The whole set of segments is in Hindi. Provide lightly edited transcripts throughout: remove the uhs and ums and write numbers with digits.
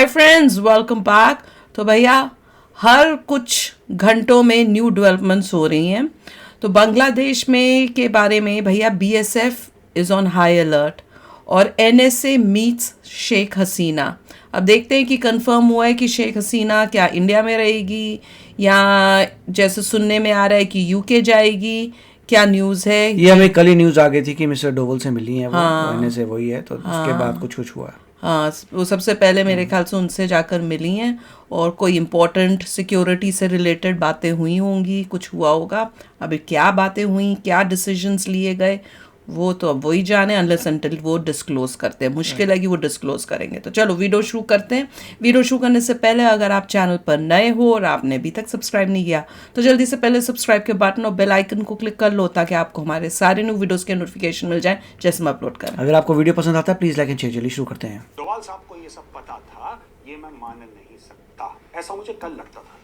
Hi friends, welcome back. तो भैया हर कुछ घंटों में न्यू डेवलपमेंट्स हो रही हैं। तो बांग्लादेश में के बारे में भैया BSF is on high alert और एनएसए मीट्स शेख हसीना। अब देखते हैं कि कंफर्म हुआ है कि शेख हसीना क्या इंडिया में रहेगी या जैसे सुनने में आ रहा है कि यूके जाएगी। क्या न्यूज़ है ये हमें कल ही न्यूज़ आ गई थी कि मिस्टर डोवल से मिली हैं वो हाँ। एनएसए वही है, तो उसके बाद कुछ हुआ है। हाँ, वो सबसे पहले मेरे ख्याल से उनसे जाकर मिली हैं और कोई इम्पोर्टेंट सिक्योरिटी से रिलेटेड बातें हुई होंगी, कुछ हुआ होगा। अभी क्या बातें हुई, क्या डिसीजंस लिए गए, वो तो अब वही जाने, अनलेस अनटिल वो डिस्क्लोज करते हैं। मुश्किल है कि वो डिस्क्लोज करेंगे। तो चलो वीडियो शुरू करते हैं। वीडियो शुरू करने से पहले अगर आप चैनल पर नए हो और आपने अभी तक सब्सक्राइब नहीं किया तो जल्दी से पहले सब्सक्राइब के बटन और बेल आइकन को क्लिक कर लो ताकि आपको हमारे सारे न्यू वीडियोस के नोटिफिकेशन मिल जाए जैसे हम अपलोड करें। अगर आपको वीडियो पसंद आता है प्लीज लाइक एंड शेयर। चलिए शुरू करते हैं। डोवाल साहब को ये सब पता था, ये मैं मान नहीं सकता। ऐसा मुझे कल लगता था।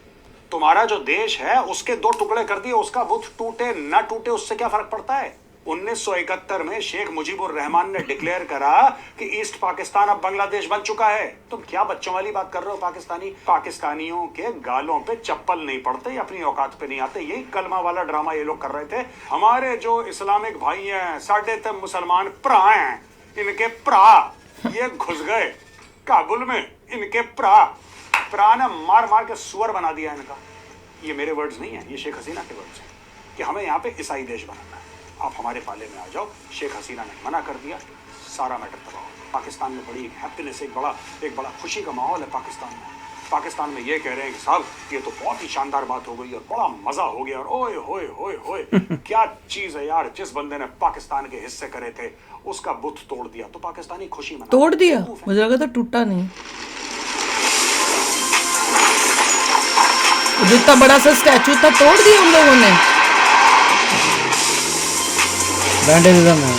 तुम्हारा जो देश है उसके दो टुकड़े कर दिए, उसका बुत टूटे न टूटे उससे क्या फर्क पड़ता है। 1971 में शेख मुजीबुर रहमान ने डिक्लेयर करा कि ईस्ट पाकिस्तान अब बांग्लादेश बन चुका है। तुम क्या बच्चों वाली बात कर रहे हो। पाकिस्तानियों के गालों पे चप्पल नहीं पड़ते, अपनी औकात पे नहीं आते। यही कलमा वाला ड्रामा ये लोग कर रहे थे। हमारे जो इस्लामिक भाई हैं, साढ़े ते मुसलमान भरा हैं, इनके भरा ये घुस गए काबुल में। इनके प्रा ने मार मार के सुअर बना दिया इनका। ये मेरे वर्ड्स नहीं है, ये शेख हसीना के वर्ड्स हैं कि हमें यहाँ पे ईसाई देश बनाना है, आप हमारे पाले में आ जाओ। शेख हसीना ने मना कर दिया, सारा मैटर तबाह। पाकिस्तान में बड़ी हैप्पीनेस, एक बड़ा खुशी का माहौल है पाकिस्तान में ये कह रहे हैं कि साहब ये तो बहुत ही शानदार बात हो गई और बड़ा मजा हो गया। और ओए होए होए होए क्या चीज है यार। जिस बंदे ने पाकिस्तान के हिस्से करे थे उसका बुत तोड़ दिया, तो पाकिस्तानी खुशी मना। तोड़ दिया? मुझे लगा था टूटा नहीं। जितना बड़ा सा स्टैचू था तोड़ दिया उन लोगों ने। वैंडलिज्म है।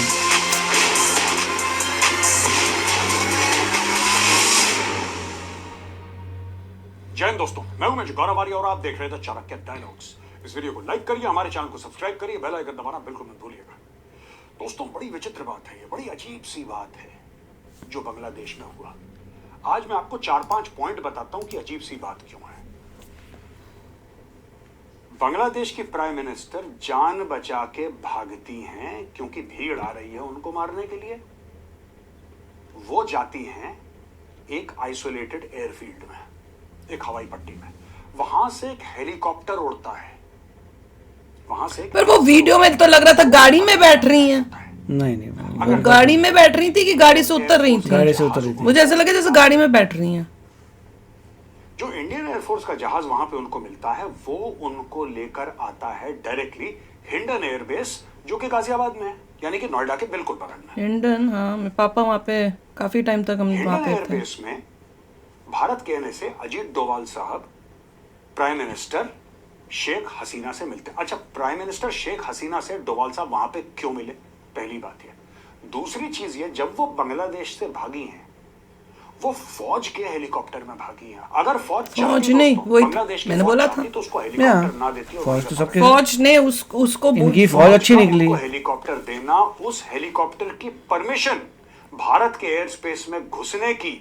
जय हिंद दोस्तों, मैं हूं गौरव आर्य और आप देख रहे थे चाणक्य डायलॉग्स। इस वीडियो को लाइक करिए, हमारे चैनल को सब्सक्राइब करिए, बेल आइकन दबाना बिल्कुल मत भूलिएगा। दोस्तों बड़ी विचित्र बात है, ये बड़ी अजीब सी बात है जो बांग्लादेश में हुआ। आज मैं आपको 4-5 पॉइंट बताता हूं कि अजीब सी बात क्यों है। बांग्लादेश की प्राइम मिनिस्टर जान बचा के भागती हैं क्योंकि भीड़ आ रही है उनको मारने के लिए। वो जाती हैं एक आइसोलेटेड एयरफील्ड में, एक हवाई पट्टी में। वहां से एक हेलीकॉप्टर उड़ता है, वहां से पर वो वीडियो में तो लग रहा था गाड़ी में बैठ रही हैं। नहीं वो गाड़ी में बैठ रही थी कि गाड़ी से उतर रही थी? गाड़ी से उतर रही थी। मुझे ऐसा लगा जैसे गाड़ी में बैठ रही हैं। जो इंडियन एयरफोर्स का जहाज वहां पे उनको मिलता है, वो उनको लेकर आता है डायरेक्टली हिंडन एयरबेस, जो कि गाजियाबाद में है, यानी कि नोएडा के बिल्कुल बगल में। हिंडन, हाँ, मेरे पापा वहाँ पे काफी टाइम तक हम वहाँ हिंडन पे थे। एयरबेस में भारत के एनएसए अजीत डोवाल साहब प्राइम मिनिस्टर शेख हसीना से मिलते हैं। अच्छा, प्राइम मिनिस्टर शेख हसीना से डोवाल साहब वहां पे क्यों मिले, पहली बात ये। दूसरी चीज ये, जब वो बांग्लादेश से भागी हैं वो फौज के हेलीकॉप्टर में भागी हैं। अगर फौज नहीं, वही मैंने बोला था, तो उसको हेलीकॉप्टर ना देती। फौज तो सबके, फौज ने उसको इनकी फौज अच्छी निकली। हेलीकॉप्टर देना, उस हेलीकॉप्टर की परमिशन भारत के एयर स्पेस में घुसने की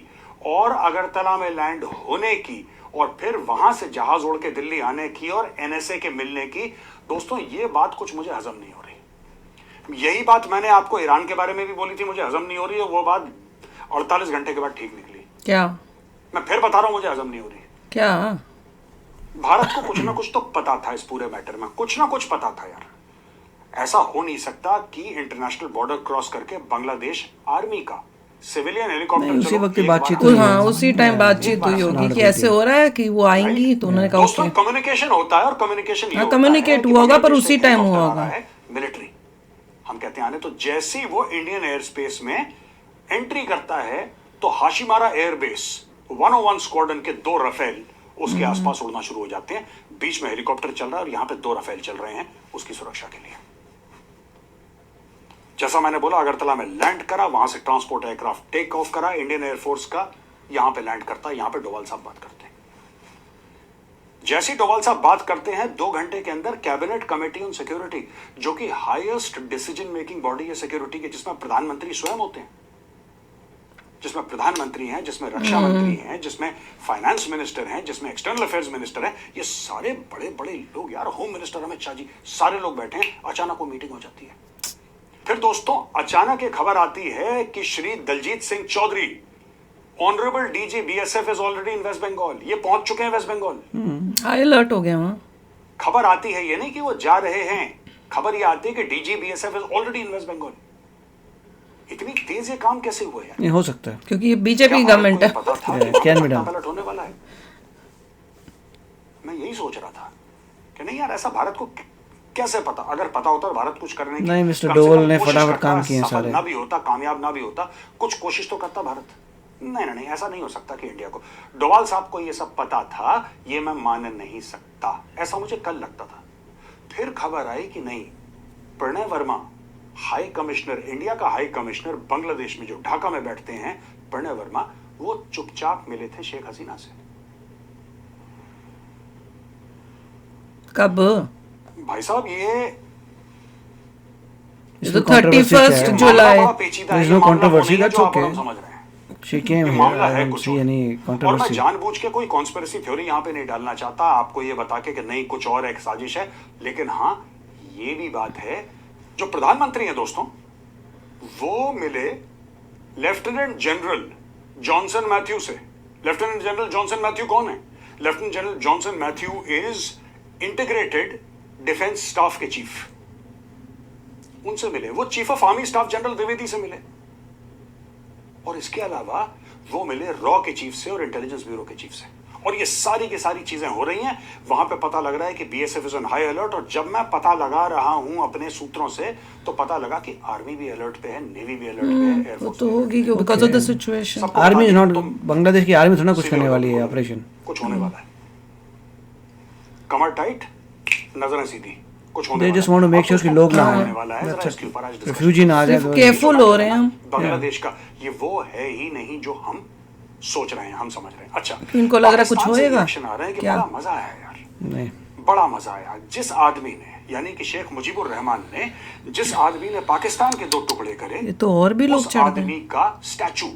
और अगरतला में लैंड होने की और फिर वहां से जहाज उड़ के दिल्ली आने की और एनएसए के मिलने की। दोस्तों ये बात कुछ मुझे हजम नहीं हो रही। यही बात मैंने आपको ईरान के बारे में भी बोली थी, मुझे हजम नहीं हो रही है। वो बात 48 घंटे के बाद ठीक निकली। क्या? मैं फिर बता रहा हूं, मुझे हजम नहीं हो रही। क्या? भारत को कुछ ना कुछ तो पता था इस पूरे मैटर में, कुछ ना कुछ पता था यार। ऐसा हो नहीं सकता कि इंटरनेशनल बॉर्डर क्रॉस करके बांग्लादेश आर्मी का सिविलियन हेलीकॉप्टर, उसी वक्त बातचीत हुई। हाँ, उसी टाइम बातचीत हुई होगी कि ऐसे हो रहा है कि वो आएंगी, तो उन्होंने कहा दोस्तों कम्युनिकेशन होता है और कम्युनिकेशन हाँ, कम्युनिकेट हुआ होगा, पर उसी टाइम हुआ होगा। मिलिट्री हम कहते हैं आने। तो जैसे ही वो इंडियन एयर स्पेस में एंट्री करता है तो हाशिमारा एयरबेस 101 स्क्वाड्रन के 2 रफेल उसके आसपास उड़ना शुरू हो जाते हैं। बीच में हेलीकॉप्टर चल रहा है और यहां पे 2 रफेल चल रहे हैं उसकी सुरक्षा के लिए। जैसा मैंने बोला, अगरतला में लैंड करा, वहां से ट्रांसपोर्ट एयरक्राफ्ट टेक ऑफ करा इंडियन एयरफोर्स का, यहां पे लैंड करता है। यहां पे डोवाल साहब बात करते हैं। जैसे डोवाल साहब बात करते हैं 2 घंटे के अंदर कैबिनेट कमेटी ऑन सिक्योरिटी, जो कि हाईएस्ट डिसीजन मेकिंग बॉडी है सिक्योरिटी के, जिसमें प्रधानमंत्री स्वयं होते हैं, जिसमें प्रधानमंत्री हैं, जिसमें रक्षा मंत्री हैं, जिसमें फाइनेंस मिनिस्टर हैं, जिसमें एक्सटर्नल अफेयर्स मिनिस्टर हैं, ये सारे बड़े बड़े लोग यार, होम मिनिस्टर अमित शाह जी, सारे लोग बैठे हैं, अचानक वो मीटिंग हो जाती है। फिर दोस्तों अचानक एक खबर आती है कि Shri Daljit Singh Chaudhary, honourable DG BSF is already in waste Bengal, ये पहुंच चुके हैं वेस्ट बंगाल। हाई अलर्ट हो गया वहां। खबर आती है ये नहीं कि वो जा रहे हैं, खबर ये आती है कि DG BSF is already in waste Bengal. इतनी तेज ये काम कैसे हुआ यार? नहीं हो सकता है, क्योंकि ये बीजेपी गवर्नमेंट है। पता था कैन बी डन। पलट होने वाला है। मैं यही सोच रहा था कि नहीं यार, ऐसा भारत को कैसे पता? अगर पता होता भारत कुछ करने की, नहीं, मिस्टर कम से डोवल कम ने कोशिश फटाफट करता, काम किए हैं सफल सारे। ना भी होता, कामयाब ना भी होता, कुछ कोशिश तो करता भारत। नहीं, ऐसा नहीं हो सकता कि इंडिया को, डोवाल साहब को ये सब पता था, ये मैं मान नहीं सकता, ऐसा मुझे कल लगता था। फिर खबर आई कि नहीं, Pranay Verma, high commissioner, India का हाई कमिश्नर बांग्लादेश में, जो ढाका में बैठते हैं, प्रणय वर्मा, वो चुपचाप मिले थे शेख हसीना से। कब? भाई साहब ये तो 31 ये जुलाई। मामला बड़ा पेचीदा है, There's ये no मामला वो controversy, नहीं है that's जो आप और okay. हम समझ रहे हैं। She came ये here. मामला I है don't कुछ see और। any और मैं controversy. जानबूझ के कोई कॉन्स्पिरेसी थ्योरी यहाँ पे नहीं डालना चाहता, आपको ये बता के कि नहीं कुछ और एक साजिश है, लेकिन हाँ ये भी बात है, जो प्रधानमंत्री हैं दोस्तों, वो मिले लेफ्टिनेंट जनरल जॉनसन मैथ्यू से। लेफ्टिनेंट जनरल जॉनसन मैथ्यू कौन है? Lieutenant general Johnson Matthew is integrated defence staff के चीफ। उनसे मिले, वो chief of army staff general Dwivedi से मिले, और इसके अलावा वो मिले रॉ के चीफ से और इंटेलिजेंस ब्यूरो के चीफ से। और ये सारी की सारी चीजें हो रही हैं, वहां पे पता लग रहा है कि BSF is on high alert. और जब मैं पता लगा रहा हूं अपने सूत्रों से, तो पता लगा कि आर्मी भी अलर्ट पे है, नेवी भी अलर्ट पे है, वो एयरफोर्स तो होगी बिकॉज ऑफ द सिचुएशन। सबको आर्मी इज बता नॉट, दें, तुम बांग्लादेश की आर्मी थोड़ा ना कुछ सिविल करने वाली है हो, ऑपरेशन। कुछ होने वाला है, कमर टाइट, नजरें सीधी, कुछ होने They वाला just है। want to make अब sure उसको कि लोग ना क्या आए। होने वाला है, जरा इसके ऊपर आज discussion Refugee ना आ जाए सिर्फ तो- केयरफुल हो रहे हैं हम। बांग्लादेश का ये वो है ही नहीं जो हम सोच रहे हैं, हम समझ रहे हैं। अच्छा, इनको लग रहा है कुछ पाकिस्तान से होएगा? reaction आ रहा है कि क्या? बड़ा मजा आया यार, नहीं, बड़ा मजा आया। जिस आदमी ने, यानी कि शेख मुजीबुर रहमान ने, जिस आदमी ने पाकिस्तान के 2 टुकड़े करे, ये तो और भी लोग उस चढ़ गए। आदमी का स्टैचू,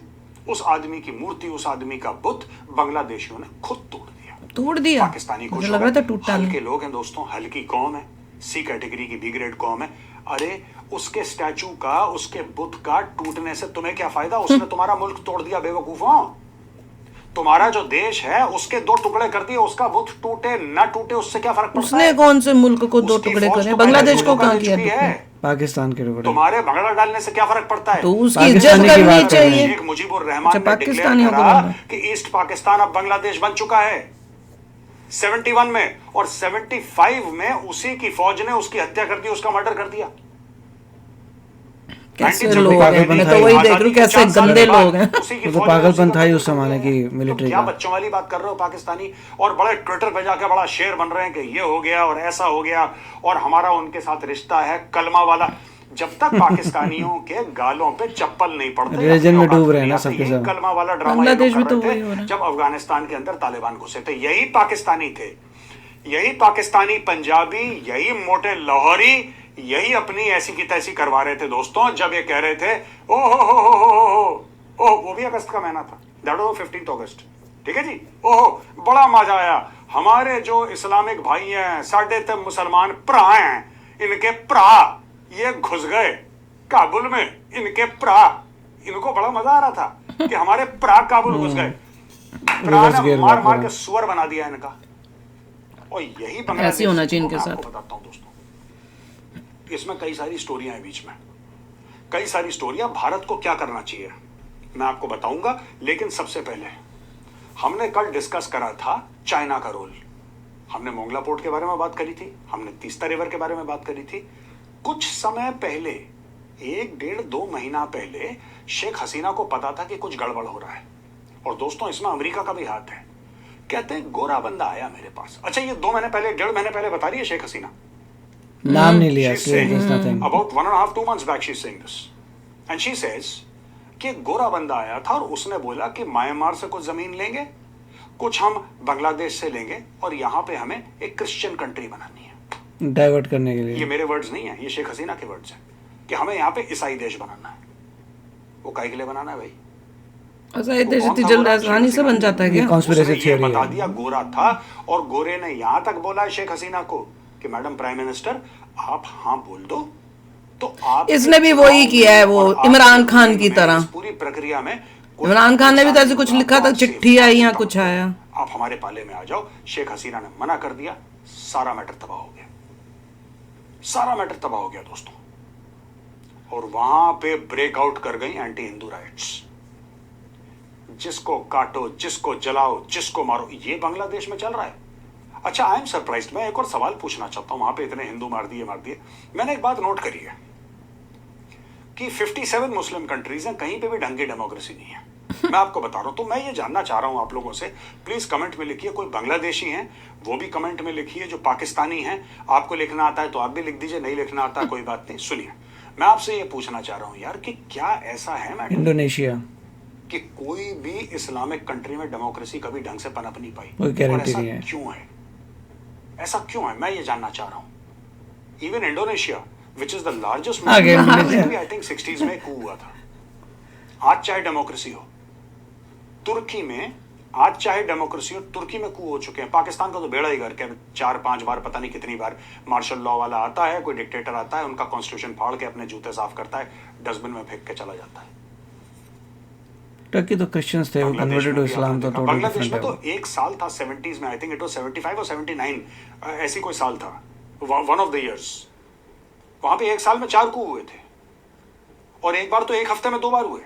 उस आदमी की मूर्ति, उस आदमी का बुत बांग्लादेशियों ने खुद तोड़ दिया। तोड़ दिया। पाकिस्तानी मुझे कुछ लग रहा था टूटा हल्के नहीं। लोग हैं दोस्तों, हल्की कौम है, सी कैटेगरी की बी ग्रेड कौम है। अरे उसके स्टैचू का, उसके बुत का टूटने से तुम्हें क्या फायदा? उसने तुम्हारा मुल्क तोड़ दिया बेवकूफों। तुम्हारा जो देश है उसके 2 टुकड़े कर दिए, उसका बुत टूटे ना टूटे उससे क्या फर्क पड़ता उसने है? कौन से मुल्क को 2 उसकी टुकड़े फौज करे? तो बांग्लादेश पहले को टुकड़े कहाँ कर किया चुकी दुखने? है। पाकिस्तान के टुकड़े। तुम्हारे भगड़ा डालने से क्या फर्क पड़ता है? तो उसकी पाकिस्तानी इज्जत की करनी बात कर रहे चाहिए। शेख मुजीबुर रहमान अच्छा, ने डिक्लेयर पाकिस्तानियों को करा बोल रहे हैं। कि ईस्ट पाकिस्तान अब बांग्लादेश बन चुका है 71 में, और 75 में उसी की फौज ने उसकी हत्या कर दी, उसका मर्डर कर दिया। कैसे 96 लोग हैं? पागलपन मैं था तो ये। वही देख रही हूँ, कैसे आजादी के 4 साल गंदे बाद लोग हैं। उसी की वो तो फौज ने पागलपन उसी था ही का उस जमाने की तो मिलिट्री क्या का। बच्चों वाली बात कर रहे हो पाकिस्तानी, और बड़े ट्विटर पे जाके बड़ा शेर बन रहे हैं कि ये हो गया और ऐसा हो गया और हमारा उनके साथ रिश्ता है कलमा वाला। जब तक पाकिस्तानियों के गालों पे चप्पल नहीं पड़ते, रिलीजन में डूब रहे हैं ना अपनी सबके यही सब। कलमा वाला ड्रामा बांग्लादेश ये में लोग तो कर वही रहे हो रहा थे है। जब अफगानिस्तान के अंदर तालिबान घुसे थे। यही पाकिस्तानी थे, यही पाकिस्तानी पंजाबी, यही मोटे लाहौरी, यही अपनी ऐसी की तैसी करवा रहे थे दोस्तों, जब ये कह रहे थे ओ हो, वो भी अगस्त का महीना था, दैट वाज 15 अगस्त, ठीक है जी। ओहो बड़ा मजा आया, हमारे जो इस्लामिक भाई हैं, साढ़े ते मुसलमान भरा हैं, इनके भरा ये घुस गए काबुल में, इनके भरा, इनको बड़ा मजा आ रहा था कि हमारे भरा काबुल घुस गए, भरा ने मार मार के सुअर बना दिया इनका। और यही बांग्लादेश ऐसे होना चाहिए इनके मैं साथ। आपको बताता हूं दोस्तों, इसमें कई सारी स्टोरियां हैं बीच में, कई सारी स्टोरियां। भारत को क्या करना चाहिए मैं आपको बताऊंगा, लेकिन सबसे पहले हमने कल डिस्कस करा था चाइना का रोल। हमने मोंगला पोर्ट के बारे में बात करी थी, हमने तीस्ता रिवर के बारे में बात करी थी। कुछ समय पहले, 1-1.5-2 महीना पहले, शेख हसीना को पता था कि कुछ गड़बड़ हो रहा है। और दोस्तों इसमें अमेरिका का भी हाथ है। कहते हैं गोरा बंदा आया मेरे पास। अच्छा, ये 2 महीने पहले, 1.5 महीने पहले बता रही है शेख हसीना, नाम नहीं लिया, She's saying, nothing. about 1.5-2 months back she's saying this, and she says कि गोरा बंदा आया था और उसने बोला कि म्यांमार से कुछ जमीन लेंगे, कुछ हम बांग्लादेश से लेंगे, और यहाँ पे हमें एक क्रिश्चियन कंट्री बनानी है। डाइवर्ट करने के ये लिए। मेरे वर्ड्स नहीं है, ये शेख हसीना के वर्ड्स हैं कि हमें यहाँ पे ईसाई देश बनाना है। वो काहे के लिए बनाना है भाई? शायद वो देश कौन था जल्द गोरा? आसानी शेख से बन हसीना। जाता है ये क्या? कॉन्स्पिरेसी उसने ये थियोरी बता है। दिया गोरा था, और गोरे ने यहां तक बोला है शेख हसीना को कि मैडम प्राइम मिनिस्टर आप हाँ बोल दो, तो आप इसने भी वही किया है, वो इमरान खान की तरह। इस पूरी प्रक्रिया में कोई इमरान खान ने भी तो नुकसान ऐसे नहीं कुछ होगा, लिखा तो था, आप चिट्ठी safe, आई आप या चिंता कुछ मत करो, आया। आप हमारे पाले में आ जाओ। शेख हसीना ने मना कर दिया, सारा मैटर तबाह हो गया, सारा मैटर तबाह हो गया दोस्तों। और वहां पे ब्रेकआउट कर गई एंटी हिंदू राइट्स, जिसको काटो, जिसको जलाओ, जिसको मारो, ये बांग्लादेश में चल रहा है। अच्छा, आई एम सरप्राइज्ड। मैं एक और सवाल पूछना चाहता हूं, वहां पे इतने हिंदू मार दिए। मैंने एक बात नोट करी है कि 57 मुस्लिम कंट्रीज हैं, कहीं पे भी ढंग की डेमोक्रेसी नहीं है। मैं आपको बता रहा हूं, तो मैं ये जानना चाह रहा हूं आप लोगों से, प्लीज कमेंट में लिखिए। कोई बांग्लादेशी हैं वो भी कमेंट में लिखिए, जो पाकिस्तानी हैं, आपको लिखना आता है तो आप भी लिख दीजिए, नहीं लिखना आता कोई बात नहीं। सुनिए, मैं आपसे ये पूछना चाह रहा हूं यार कि क्या ऐसा है मैडम इंडोनेशिया कि कोई भी इस्लामिक कंट्री में डेमोक्रेसी कभी ढंग से पनप नहीं पाई? कोई और गारंटी ऐसा नहीं है। क्यों है? ऐसा क्यों है, मैं ये जानना चाह रहा हूं। Even Indonesia which is the largest आगे इंडोनेशिया। आई थिंक 60s में कू हुआ था। आज चाहे डेमोक्रेसी हो, तुर्की में आज चाहे डेमोक्रेसी हो, तुर्की में कू हो चुके हैं। पाकिस्तान का तो बेड़ा ही गर्क है, 4-5 बार, पता नहीं कितनी बार मार्शल लॉ वाला आता है, कोई डिक्टेटर आता है, उनका कॉन्स्टिट्यूशन फाड़ के अपने जूते साफ करता है, डस्टबिन में फेंक के चला जाता है। टर्की तो क्रिश्चियंस थे, वो बांग्लादेश कन्वर्टेड में टू भी इस्लाम, आपने तो देखा। टोटल बांग्लादेश डिफरेंट में है तो वो। एक साल था 70s में, आई थिंक इट वाज 75 और 79, ऐसी कोई साल था, वन ऑफ द इयर्स। वहां पे एक साल में 4 कू हुए थे, और एक बार तो एक हफ्ते में 2 बार हुए।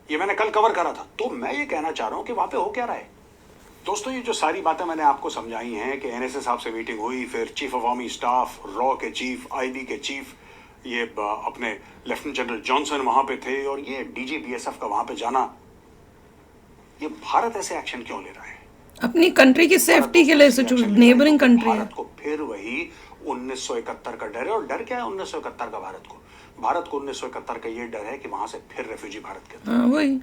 ये मैंने कल कवर करा था। तो मैं ये कहना चाह रहा हूं कि वहां पे हो क्या रहा है दोस्तों। ये जो सारी बातें मैंने आपको समझाई हैं कि एनएसएस साहब से मीटिंग हुई, फिर chief of army staff, raw के चीफ, आईबी के चीफ, ये अपने लेफ्टिनेंट जनरल जॉनसन वहां पे थे, और ये डीजी बीएसएफ का वहां पे जाना। ये भारत ऐसे एक्शन क्यों ले रहा है? अपनी कंट्री की सेफ्टी के लिए, नेबरिंग कंट्री है। भारत को फिर वही 1971 का डर है। और डर क्या है 1971 का? भारत को 1971 का ये डर है कि वहां से फिर रेफ्यूजी भारत के अंदर। हाँ, वही।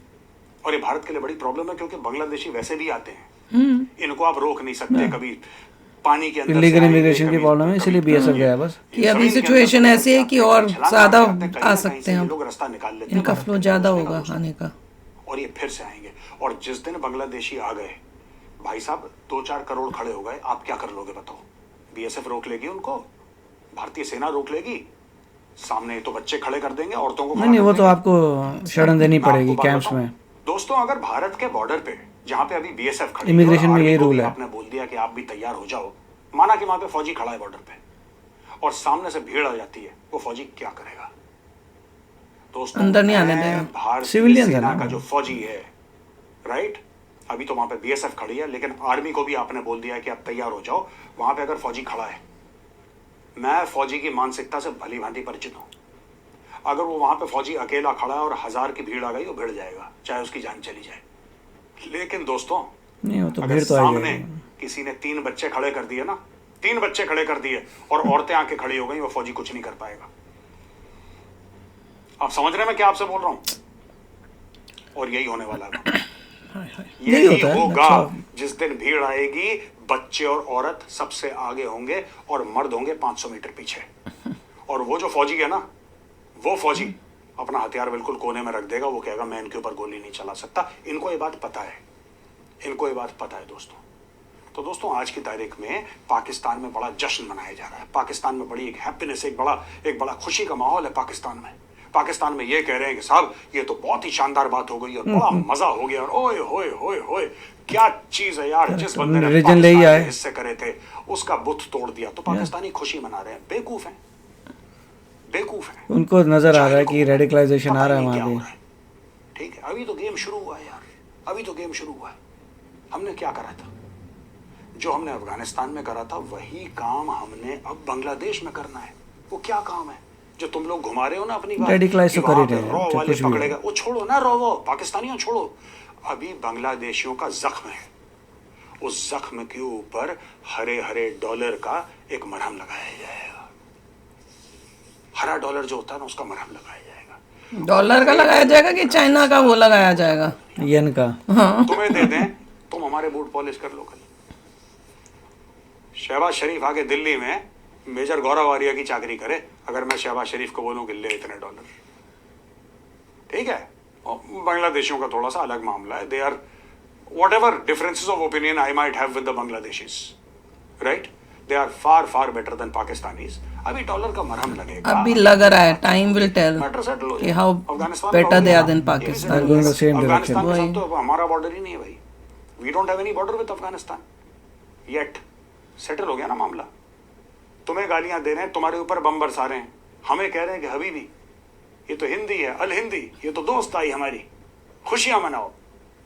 और ये भारत के लिए बड़ी प्रॉब्लम है, क्योंकि बांग्लादेशी वैसे भी आते हैं, इनको आप रोक नहीं सकते। कभी पानी के अंदर से इलीगल आएंगे, इमिग्रेशन की कभी- प्रॉब्लम है, इसलिए बीएसएफ गया है बस। कि अभी जमीन के सिचुएशन अंदर ऐसी है कि और छलांग ज्यादा मारते हैं, कहीं आ ना सकते कहीं से हैं ये अब। लोग रास्ता निकाल लेते हैं इनका भारत फ्लो के ज्यादा घुसने का होगा दोस्तों। आने का। और ये फिर से आएंगे। और जिस दिन बांग्लादेशी आ गए, भाई साहब 2-4 करोड़ खड़े हो गए, आप क्या कर लोगे बताओ? बीएसएफ रोक लेगी उनको, भारतीय सेना रोक लेगी, सामने तो बच्चे खड़े कर देंगे, औरतों को खड़ा नहीं, कर वो तो देंगे। आपको शरण देनी मैं आपको पड़ेगी बात कैंप्स बताऊं, में। दोस्तों, अगर भारत के बॉर्डर पे, जहां पे अभी बीएसएफ खड़ी है, इमिग्रेशन और में आर्मी यही को रूल भी है। आपने बोल दिया कि आप भी तैयार हो जाओ, माना कि वहां पे फौजी खड़ा है बॉर्डर पे, और सामने से भीड़ आ जाती है, वो फौजी क्या करेगा दोस्तों? अंदर नहीं आने मैं देगा। भारतीय Civilians है सेना ना का वो। जो फौजी है, राइट, अभी तो वहां पे बीएसएफ खड़ी है, लेकिन आर्मी को भी आपने बोल दिया कि आप तैयार हो जाओ। वहां पे अगर फौजी खड़ा है, मैं फौजी की मानसिकता से भली भांति परिचित हूं। अगर वो वहां पे फौजी अकेला खड़ा है और 1000 की भीड़ आ गई, वो भिड़ जाएगा, चाहे उसकी जान चली जाए। लेकिन दोस्तों, नहीं, वो तो अगर भीड़ तो आई सामने जाएगी। किसी ने 3 बच्चे खड़े कर दिए ना, 3 बच्चे खड़े कर दिए, और औरतें आके खड़ी हो गई, वो फौजी कुछ नहीं कर पाएगा। आप समझ रहे हैं मैं क्या आपसे बोल रहा हूं? और यही होने वाला है। यही यही होता है, होगा अच्छा। जिस दिन भीड़ आएगी, बच्चे और औरत सबसे आगे होंगे, और मर्द होंगे 500 मीटर पीछे। और वो जो फौजी है ना, वो फौजी अपना हथियार बिल्कुल कोने में रख देगा, वो कहेगा मैं इनके ऊपर गोली नहीं चला सकता। इनको ये बात पता है, इनको ये बात पता है दोस्तों। तो दोस्तों, आज की तारीख में पाकिस्तान में बड़ा जश्न मनाया जा रहा है। पाकिस्तान में बड़ी एक हैप्पीनेस, एक बड़ा खुशी का माहौल है पाकिस्तान में। पाकिस्तान में ये कह रहे हैं कि साहब ये तो बहुत ही शानदार बात हो गई, और बड़ा मजा हो गया, और ओए होए होए होए क्या चीज है यार, जिस बंदे ने रीजन ले ही पाकिस्तान आए। के हिस्से करे थे उसका बुत तोड़ दिया। तो पाकिस्तानी खुशी मना रहे हैं। बेवकूफ हैं, बेवकूफ हैं। उनको नजर आ रहा है कि जाहिल को रेडिकलाइजेशन पता आ रहा है नहीं वहाँ क्या हो भी। रहा है। ठीक है, अभी तो गेम शुरू हुआ है यार, अभी तो गेम शुरू हुआ है। हमने क्या करा था? जो हमने अफगानिस्तान में करा था, वही काम हमने अब बांग्लादेश में करना है। वो क्या काम है जो तुम लोग घुमा रहे हो ना अपनी बात, Radicalize कि तो कर ही वहां पे रहे हैं, रॉ चाहे वाले कुछ भी हो। पकड़ेगा, वो छोड़ो ना, रॉ वो पाकिस्तानियों छोड़ो। अभी बांग्लादेशियों का जख्म है, उस जख्म के ऊपर हरे हरे डॉलर का एक मरहम लगाया जाएगा। हरा डॉलर जो होता है ना, उसका मरहम लगाया जाएगा। डॉलर का लगाया जाएगा कि चाइना का वो लगाया जाएगा? यन का। तुम्हें दे दें, तुम हमारे बूट पॉलिश कर लो। कल शहबाज शरीफ आके दिल्ली में मेजर गौरव आर्या की चाकरी करे, अगर मैं शहबाज शरीफ को बोलूं कि ले इतने डॉलर, ठीक है, बांग्लादेशियों का थोड़ा सा अलग मामला है. They are whatever differences of opinion I might have with the Bangladeshis, right? They are far better than Pakistanis. अभी डॉलर का मरहम लगेगा. अभी लग रहा है, time will tell matter settle हो कि how better they are than Pakistan. Afghanistan के साथ तो हमारा बॉर्डर ही नहीं है भाई. We don't have any border with Afghanistan yet. Settle हो गया ना मामला. तुम्हें गालियां दे रहे हैं, तुम्हारे ऊपर बम बरसा रहे हैं, हमें कह रहे हैं कि हबीबी ये तो हिंदी है, अल हिंदी, ये तो दोस्त आई हमारी, खुशियां मनाओ,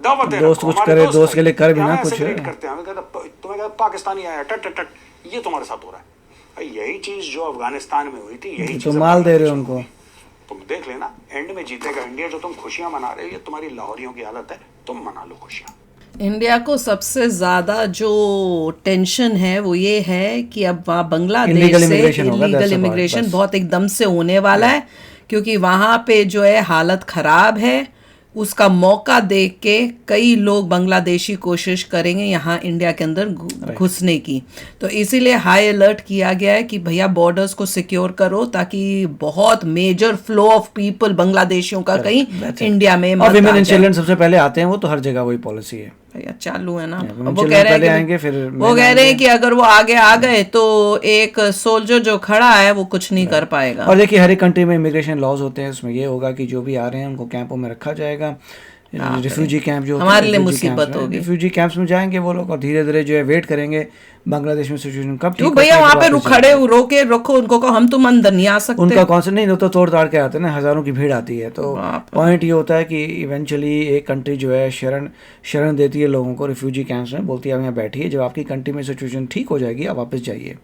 दावत है. दोस्त कुछ करे, दोस्त के लिए कर भी ना कुछ. करते हैं, हमें कहते तुम्हें कहते पाकिस्तानी आया टट टट टट. ये तुम्हारे साथ हो रहा है. यही चीज जो अफगानिस्तान में हुई थी, यही तो माल दे रहे हो उनको. तुम देख लेना, एंड में जीतेगा इंडिया. जो तुम खुशियां मना रहे हो, ये तुम्हारी लाहौरियों की आदत है. तुम मना लो खुशियां. इंडिया को सबसे ज्यादा जो टेंशन है वो ये है कि अब वहाँ बांग्लादेश से इलीगल इमिग्रेशन बहुत एकदम से होने वाला है, क्योंकि वहाँ पे जो है हालत खराब है. उसका मौका देख के कई लोग बांग्लादेशी कोशिश करेंगे यहाँ इंडिया के अंदर घुसने की. तो इसीलिए हाई अलर्ट किया गया है कि भैया बॉर्डर्स को सिक्योर करो, ताकि बहुत मेजर फ्लो ऑफ पीपल बांग्लादेशियों का कहीं इंडिया में और विमेन एंड चिल्ड्रन सबसे पहले आते हैं. वो तो हर जगह वही पॉलिसी है भैया, चालू है ना. वो कह रहे हैं कि अगर वो आगे आ गए तो एक सोल्जर जो खड़ा है वो कुछ नहीं कर पाएगा. और देखिए हर एक कंट्री में इमिग्रेशन लॉज होते हैं. उसमें ये होगा कि जो भी आ रहे हैं उनको कैंपों में रखा जाएगा. रिफ्यूजी कैंप जो हमारे लिए मुसीबत होगी. रिफ्यूजी कैंप्स में जाएंगे वो लोग और धीरे धीरे जो है वेट करेंगे बांग्लादेश में सिचुएशन कब ठीक. भैया वहाँ पे खड़े रोके रखो उनको, कहो हम तुम अंदर नहीं आ सकते. उनका कॉन्सेप्ट नहीं, तो तोड़ ताड़ के आते हैं ना, हजारों की भीड़ आती है. तो पॉइंट ये होता है कि इवेंचुअली एक कंट्री जो है शरण देती है लोगों को रिफ्यूजी कैंप्स में, बोलती है आप यहाँ बैठिए, जब आपकी कंट्री में सिचुएशन ठीक हो जाएगी आप वापस जाइए.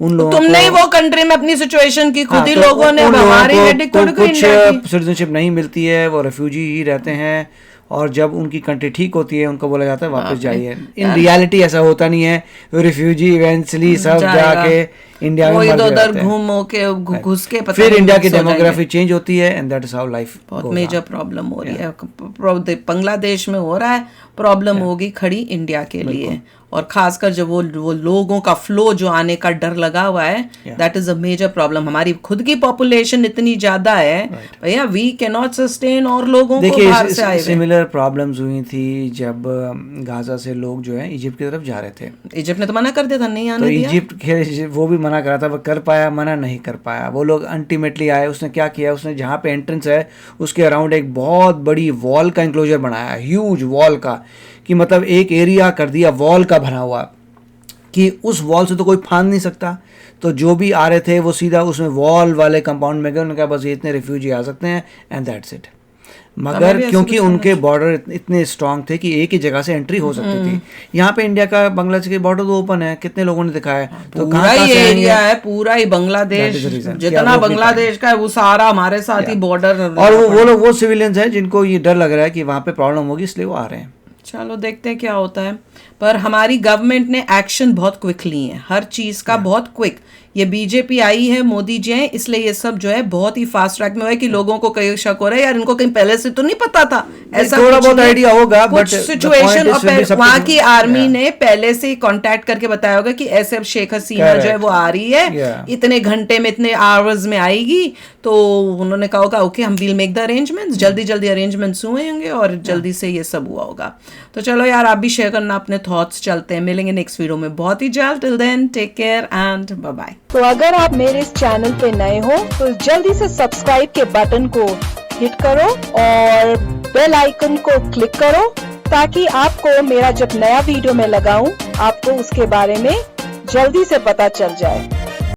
उन लोगों तुमने वो कंट्री में अपनी सिचुएशन की खुद ही लोगों ने हमारी कुछ सिटीजनशिप नहीं मिलती है, वो रिफ्यूजी ही रहते हैं. और जब उनकी कंट्री ठीक होती है उनको बोला जाता है वापस जाइए. इन रियलिटी ऐसा होता नहीं है. रिफ्यूजी इवेंचुअली सब जाके इंडिया में इधर घूम के घुस के फिर इंडिया की डेमोग्राफी चेंज होती है and that is how life. बहुत मेजर प्रॉब्लम हो रही है. बांग्लादेश में हो रहा है, प्रॉब्लम होगी खड़ी इंडिया के लिए. और खासकर जब वो लोगों का फ्लो जो आने का डर लगा हुआ है, that is a major problem. हमारी खुद की पॉपुलेशन इतनी ज्यादा है भैया, वी कैन नॉट सस्टेन और लोगों को बाहर से आए. सिमिलर प्रॉब्लम्स हुई थी जब गाजा से लोग जो है इजिप्ट की तरफ जा रहे थे. इजिप्ट ने तो मना कर दिया था, नहीं आने दिया. इजिप्ट वो भी मना करा था, वो कर पाया, मना नहीं कर पाया. वो लोग अल्टीमेटली आए. उसने क्या किया, उसने जहाँ पे एंट्रेंस है उसके अराउंड एक बहुत बड़ी वॉल का इंक्लोजर बनाया, ह्यूज वॉल का, कि मतलब एक एरिया कर दिया वॉल का भरा हुआ, कि उस वॉल से तो कोई फांद नहीं सकता. तो जो भी आ रहे थे वो सीधा उसमें वॉल वाले कंपाउंड में गए. उन्होंने कहा बस ये इतने रिफ्यूजी आ सकते हैं एंड दैट्स इट. मगर क्योंकि उनके बॉर्डर इतने स्ट्रांग थे कि एक ही जगह से एंट्री हो सकती थी. यहाँ पे इंडिया का बांग्लादेश के बॉर्डर तो ओपन है, कितने लोगों ने दिखाया. तो पूरा ही एरिया है, पूरा ही बांग्लादेश, जितना बांग्लादेश का है वो सारा हमारे साथ ही बॉर्डर. और वो लोग वो सिविलियंस हैं जिनको ये डर लग रहा है कि वहाँ पे प्रॉब्लम होगी, इसलिए वो आ रहे हैं. चलो देखते हैं क्या होता है. पर हमारी गवर्नमेंट ने एक्शन बहुत क्विक लिए हैं, हर चीज का बहुत क्विक. ये बीजेपी आई है, मोदी जी हैं, इसलिए ये सब जो है बहुत ही फास्ट ट्रैक में हुआ है कि लोगों को कई शक हो रहा है यार इनको कहीं पहले से तो नहीं पता था. ऐसा थोड़ा बहुत आइडिया होगा, बट सिचुएशन और वहाँ की आर्मी ने पहले से कांटेक्ट करके बताया होगा कि ऐसे अब शेख हसीना जो है वो आ रही है, इतने घंटे में इतने आवर्स में आएगी. तो उन्होंने कहा होगा ओके हम विल मेक द अरेंजमेंट्स. जल्दी अरेंजमेंट्स हुए होंगे और जल्दी से ये सब हुआ होगा. तो चलो यार आप भी शेयर करना अपने थॉट्स. चलते हैं, मिलेंगे नेक्स्ट वीडियो में बहुत ही जल्द. Till then take care and bye bye. तो अगर आप मेरे इस चैनल पे नए हो तो जल्दी से सब्सक्राइब के बटन को हिट करो और बेल आइकन को क्लिक करो, ताकि आपको मेरा जब नया वीडियो मैं लगाऊं आपको उसके बारे में जल्दी से पता चल जाए.